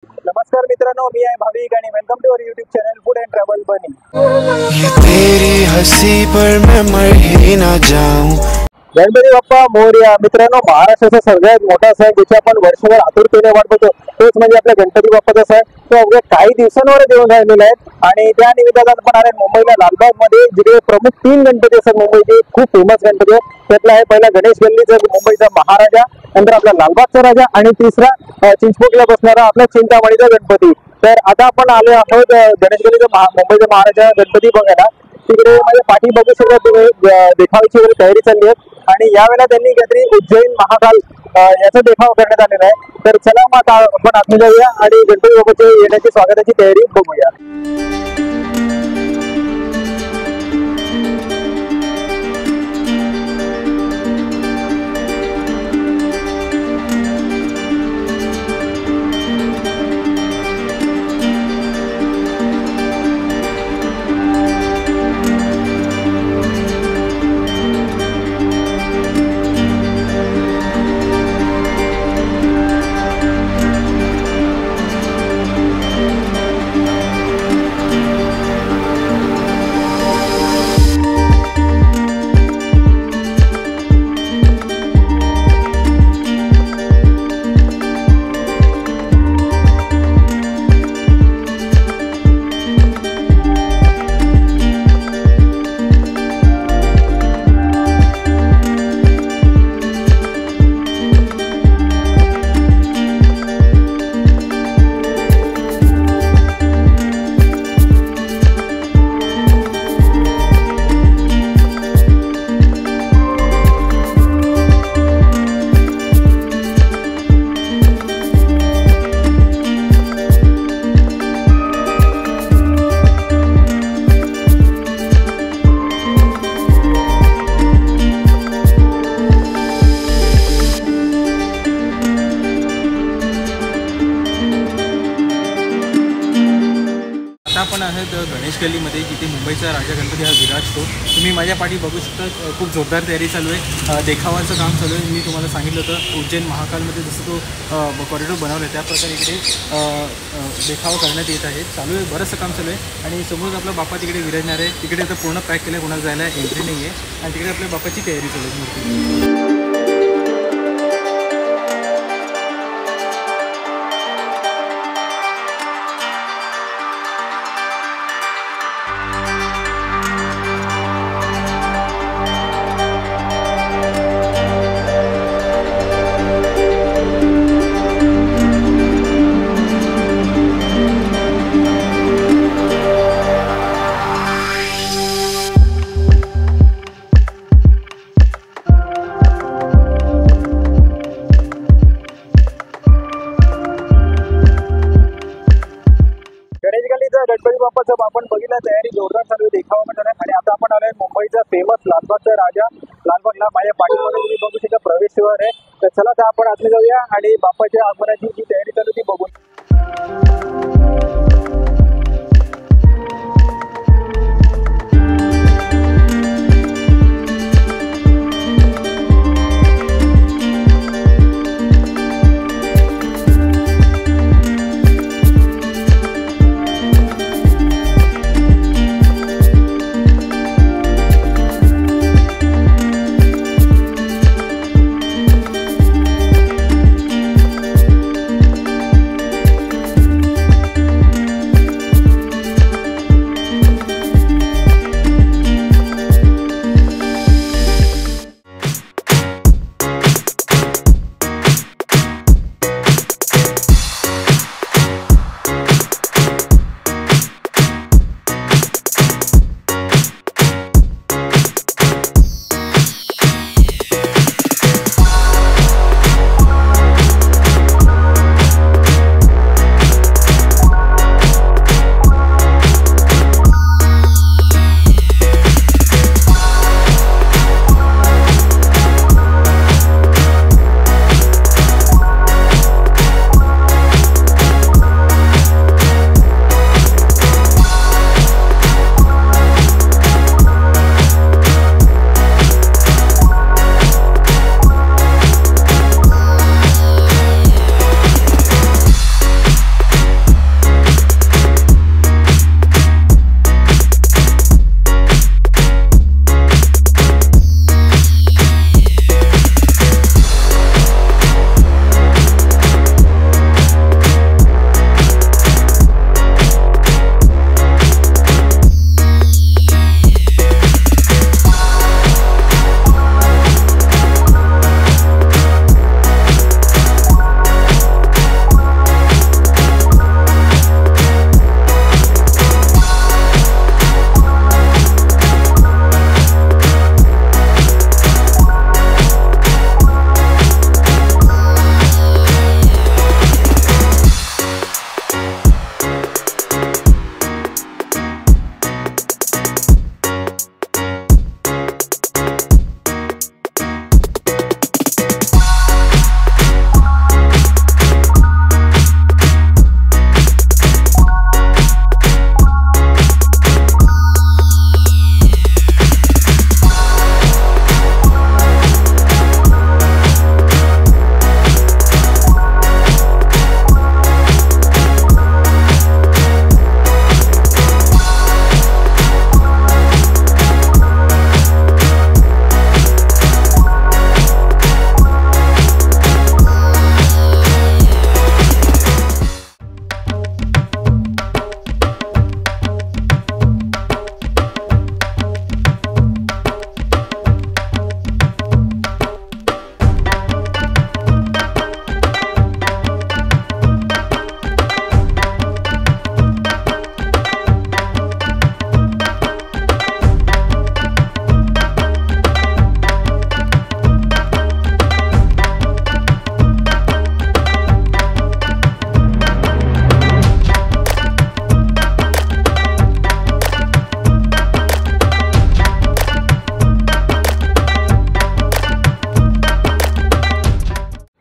नमस्कार मित्रांनो, मी आहे भाविक आणि welcome to our YouTube channel food and travel bunny. तेरी हंसी पर मैं मर ही ना जाऊं। गणपती बाप्पा मोरया। मित्रांनो, महाराष्ट्राचा सगळ्यात मोठा सण ज्याची आपण वर्षभर आतुरतेने वाट बघतो तोच म्हणजे आपल्या गणपती बाप्पाचा सण। तो अवघ्या काही दिवसांवर येऊन राहिलेला आहे आणि त्या निमित्तानं आपण आले मुंबईला लालबाग मध्ये, जिथे प्रमुख 3 गणपती असतात मुंबईचे, खूप फेमस गणपती आहे। त्यातला आहे पहिला गणेश गल्लीचा मुंबईचा महाराजा, नंतर आपला लालबागचा राजा आणि तिसरा चिंचपोकला बसणारा आपला चिंतामणीचा गणपती। तर आता आपण आलो आहोत गणेश गल्लीचा मुंबईचा महाराजा गणपती बघायला। तिकडे माझ्या पाठी बघू शकता तुम्ही देखावाची वगैरे तयारी चालली आहे आणि यावेळेला त्यांनी काहीतरी उज्जैन महाकाल याचा देखाव करण्यात आलेला आहे। तर चला मग आता आपण आतमध्ये जाऊया आणि गणपती बाप्पाच्या येण्याची स्वागताची तयारी बघूया। आपण आहेत गणेश गल्लीमध्ये, जिथे मुंबईचा राजा गणपती हा विराजतो। तुम्ही माझ्या पाठी बघू शकता, खूप जोरदार तयारी चालू आहे, देखावाचं काम चालू आहे। मी तुम्हाला सांगितलं होतं उज्जैन महाकालमध्ये जसं तो कॉरिडॉर बनवला आहे त्याप्रकारे इकडे देखावा करण्यात येत आहे। चालू आहे, बरंचसं काम चालू आहे आणि समोर आपला बाप्पा तिकडे विराजणार आहे। तिकडे तर पूर्ण पॅक केलं, कोणाला जायला एंट्री नाही आहे आणि तिकडे आपल्या बाप्पाची तयारी चालू आहे मूर्ती। गणपती बाप्पाचं आपण बघितलं, तयारी जोरदार चालू आहे, देखावा पण झाला आणि आता आपण आलोय मुंबईचा फेमस लालबागचा राजा। लालबागला माझ्या पाठीमध्ये तुम्ही बघू शकता प्रवेशद्वार आहे। तर चला आता आपण आतमध्ये जाऊया आणि बाप्पाच्या आगमनाची जी तयारी चालू ती बघू।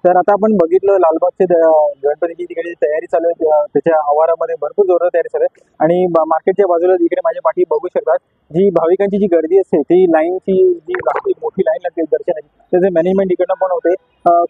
तर आता आपण बघितलं लालबागचे गणपतीची तिकडे तयारी चालू आहे, त्याच्या आवारामध्ये भरपूर जोरदार तयारी चालू आहे. आणि मार्केटच्या बाजूला इकडे माझ्या पाठी बघू शकतात जी भाविकांची जी गर्दी असते ती लाईनची जी लागते, मोठी लाईन लागते दर्शनाची, त्याचे मॅनेजमेंट इकडनं पण होते.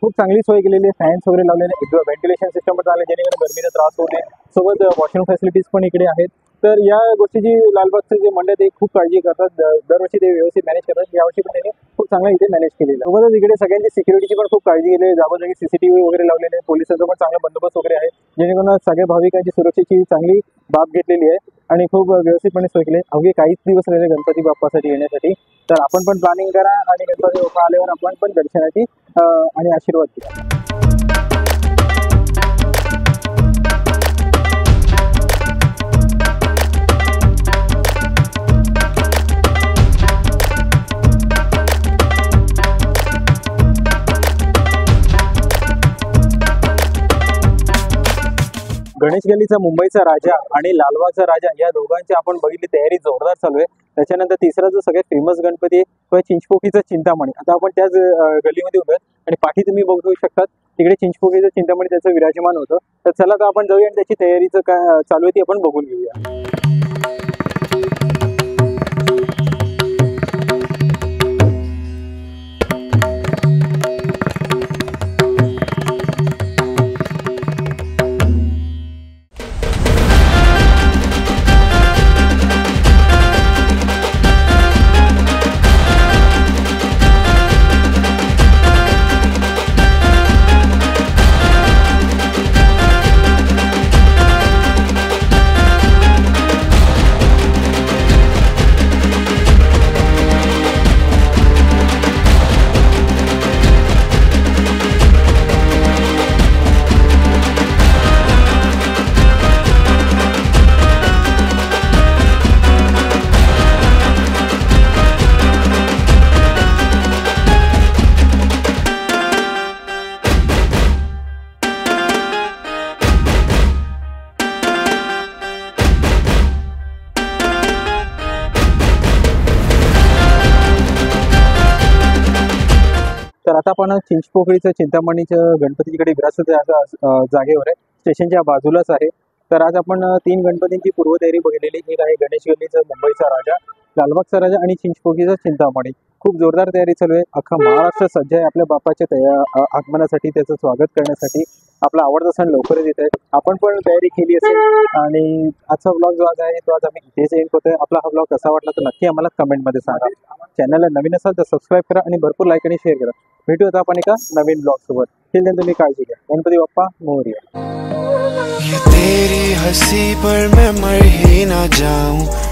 खूप चांगली सोय केलेली आहे, फॅन्स वगैरे लावलेले, व्हेंटिलेशन सिस्टम पण चालले जेणेकरून गरमीचा त्रास होऊ नये. सोबत वॉशरूम फॅसिलिटीज पण इकडे आहेत. तर या गोष्टीची लालबागचे जे मंडळ ते खूप काळजी करतात, दरवर्षी ते व्यवस्थित मॅनेज करतात. यावर्षी पण त्यांनी खूप चांगलं इथे मॅनेज केलेलं आहे. सोबतच इकडे सगळ्यांची सिक्युरिटीची पण खूप काळजी केली आहे, जागोजागी CCTV वगैरे लावलेले आहे, पोलिसांचा पण चांगला बंदोबस्त वगैरे आहे, जेणेकरून सगळ्या भाविकांची सुरक्षेची चांगली बाब घेतलेली आहे आणि खूप व्यवस्थितपणे सोय केली आहे. अवघे काहीच दिवस राहिले गणपती बाप्पासाठी येण्यासाठी, तर आपण पण प्लॅनिंग करा आणि गणपती बाप्पा आल्यावर आपण पण दर्शनाची आणि आशीर्वाद घ्या. गणेश गल्लीचा मुंबईचा राजा आणि लालबागचा राजा या दोघांची आपण बघितली तयारी जोरदार चालू आहे. त्याच्यानंतर तिसरा जो सगळ्यात फेमस गणपती आहे तो चिंचपोकीचा चिंतामणी. आता आपण त्याच गल्लीमध्ये उभे आणि पाठी तुम्ही बघू शकतात तिकडे चिंचपोकीचं चिंतामणी त्याचं विराजमान होतं. तर चला तर आपण जाऊया आणि त्याची तयारीचं काय चालू आहे ती आपण बघून घेऊया. तर आता आपण चिंचपोकळीचं चिंतामणीच्या गणपतीकडे विरासत जागेवर आहे, स्टेशनच्या बाजूलाच आहे. तर आज आपण 3 गणपतींची पूर्वतयारी बघितलेली. एक आहे गणेश गल्लीचा मुंबईचा राजा, लालबागचा राजा आणि चिंचपोकळीचा चिंतामणी. खूप जोरदार तयारी चालू आहे. अख्खा महाराष्ट्र सज्ज आहे आपल्या बाप्पाच्या आगमनासाठी, त्याचं स्वागत करण्यासाठी. आपला आवडता सण लवकरच येत आहे, आपण पण तयारी केली असेल. आणि आजचा ब्लॉग जो आज आहे तो आज आम्ही इथेच एंड करतोय. आपला हा ब्लॉग कसा वाटला तर नक्की आम्हाला कमेंटमध्ये सांगा. चॅनलला नवीन असाल तर सबस्क्राईब करा आणि भरपूर लाईक आणि शेअर करा. भेटू आता आपण एका नवीन ब्लॉग सोबत. तिल तुम्ही काळजी घ्या. गणपती बाप्पा मोरया. ये तेरी हंसी पर मैं मर ही ना जाऊं.